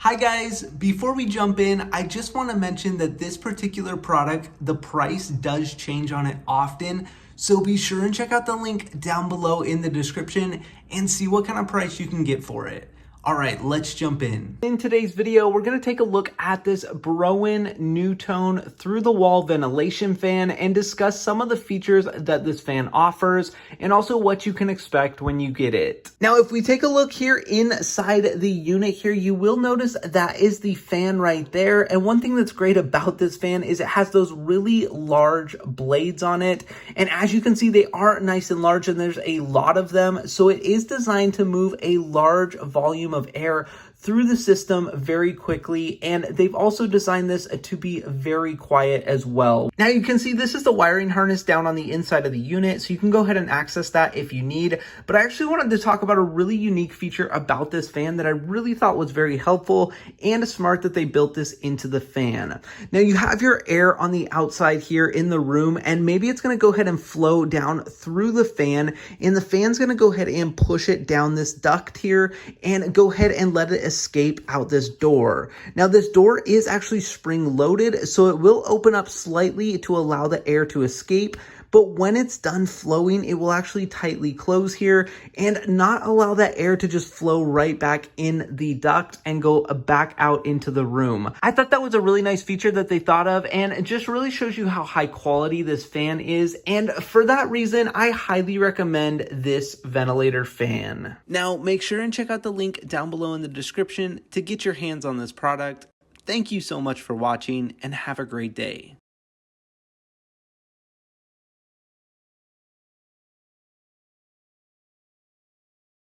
Hi guys, before we jump in, I just want to mention that this particular product, the price does change on it often. So be sure and check out the link down below in the description and see what kind of price you can get for it. All right, let's jump in. In today's video, we're gonna take a look at this Broan-NuTone through the wall ventilation fan and discuss some of the features that this fan offers and also what you can expect when you get it. Now, if we take a look here inside the unit here, you will notice that is the fan right there. And one thing that's great about this fan is it has those really large blades on it. And as you can see, they are nice and large and there's a lot of them. So it is designed to move a large volume of air through the system very quickly, and they've also designed this to be very quiet as well. Now you can see this is the wiring harness down on the inside of the unit, so you can go ahead and access that if you need. But I actually wanted to talk about a really unique feature about this fan that I really thought was very helpful and smart that they built this into the fan. Now you have your air on the outside here in the room, and maybe it's going to go ahead and flow down through the fan, and the fan's going to go ahead and push it down this duct here and go ahead and let it escape out this door. Now this door is actually spring loaded, so it will open up slightly to allow the air to escape, but when it's done flowing, it will actually tightly close here and not allow that air to just flow right back in the duct and go back out into the room. I thought that was a really nice feature that they thought of, and it just really shows you how high quality this fan is. And for that reason, I highly recommend this ventilator fan. Now, make sure and check out the link down below in the description to get your hands on this product. Thank you so much for watching and have a great day.